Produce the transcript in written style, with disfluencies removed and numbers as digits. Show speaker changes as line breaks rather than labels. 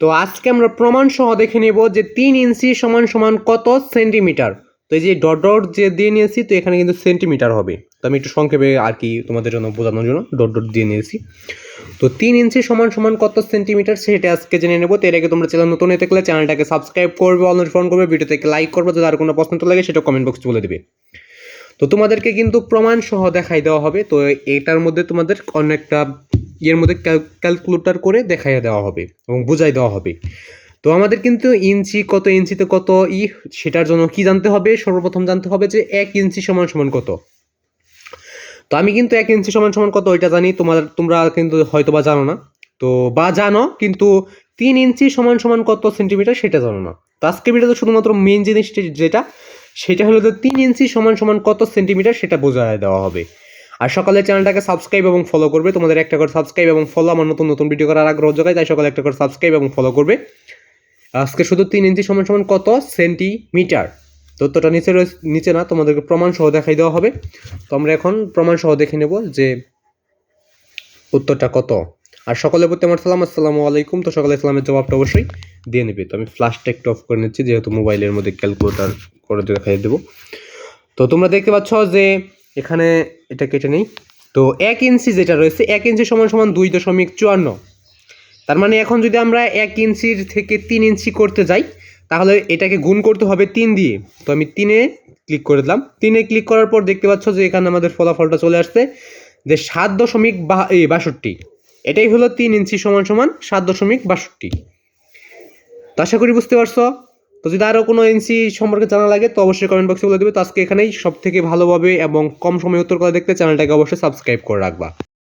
তো আজকে আমরা প্রমাণ সহ দেখে নেব যে 3 ইঞ্চি সমান সমান কত সেন্টিমিটার। তো এই যে ডট ডট যে দিয়ে নিয়েছি, তো এখানে কিন্তু সেন্টিমিটার হবে। তো আমি একটু সংক্ষেপে আর কি তোমাদের জন্য বোঝানোর জন্য ডট ডট দিয়ে নিয়েছি। তো 3 ইঞ্চি সমান সমান কত সেন্টিমিটার সেটা আজকে জেনে নেব। তো এর আগে তোমরা চ্যানেল নতুন হয়ে থাকলে চ্যানেলটাকে সাবস্ক্রাইব করবে, অল নোটিফিকেশন করবে, ভিডিওতে লাইক করবে, যদি আর কোনো প্রশ্ন তো লাগে সেটা কমেন্ট বক্সে বলে দিবে। তো তোমাদেরকে কিন্তু প্রমাণ সহ দেখাই দেওয়া হবে। তো এটার মধ্যে তোমাদের অনেকটা ইয়ের মধ্যে ক্যালকুলেটর করে দেখাইয়া দেওয়া হবে এবং বুঝাই দেওয়া হবে। তো আমাদের কিন্তু ইঞ্চি কত, ইঞ্চিতে কত সেটার জন্য কি জানতে হবে? সর্বপ্রথম জানতে হবে যে 1 ইঞ্চি সমান সমান কত। তো আমি কিন্তু 1 ইঞ্চি সমান সমান কত ওইটা জানি, তোমরা কিন্তু হয়তো বা জানো না, তো বা জানো কিন্তু 3 ইঞ্চি সমান সমান কত সেন্টিমিটার সেটা জানো না। তো আজকে ভিডিওতে শুধুমাত্র মেন জিনিসটা যেটা সেটা হলো যে 3 ইঞ্চি সমান সমান কত সেন্টিমিটার সেটা বোঝায় দেওয়া হবে। আর সকালে চ্যানেলটাকে সাবস্ক্রাইব এবং ফলো করবে। তোমাদের একটা করে সাবস্ক্রাইব এবং ফলো আমার নতুন নতুন ভিডিও করার আগ্রহ যোগায়, তাই সকালে একটা করে সাবস্ক্রাইব এবং ফলো করবে। আজকে শুধু 3 ইঞ্চি সমান সমান কত সেন্টিমিটার। তথ্যটা নিচে না, তোমাদেরকে প্রমাণ সহ দেখাই দেওয়া হবে। তো আমরা এখন প্রমাণ সহ দেখে নেব যে উত্তরটা কত। আর সকলের প্রতি আমার সালাম, আসসালামু আলাইকুম। তো সকালে সালামের জবাবটা অবশ্যই দিয়ে নেবে। তো আমি ফ্ল্যাশটা একটু অফ করে নিচ্ছি, যেহেতু মোবাইলের মধ্যে ক্যালকুলেটর করে দেখাই দেবো। তো তোমরা দেখতে পাচ্ছ যে এখানে এটা কেটে নেই। তো 1 ইঞ্চি যেটা রয়েছে, 1 ইঞ্চি সমান সমান 2.54। তার মানে এখন যদি আমরা 1 ইঞ্চির থেকে 3 ইঞ্চি করতে যাই, তাহলে এটাকে গুণ করতে হবে 3 দিয়ে। তো আমি 3-এ ক্লিক করে দিলাম। 3-এ ক্লিক করার পর দেখতে পাচ্ছ যে এখানে আমাদের ফলাফলটা চলে আসছে যে 7.62। এটাই হলো 3 ইঞ্চি সমান সমান 7.62। তো আশা করি বুঝতে পারছো। তো যদি আরও কোনো ইঞ্চি সম্পর্কে জানা লাগে তো অবশ্যই কমেন্ট বক্সে বলে দেবে। তো আজকে এখানেই সব থেকে ভালোভাবে এবং কম সময়ে উত্তর করা দেখতে চ্যানেলটাকে অবশ্যই সাবস্ক্রাইব করে রাখবা।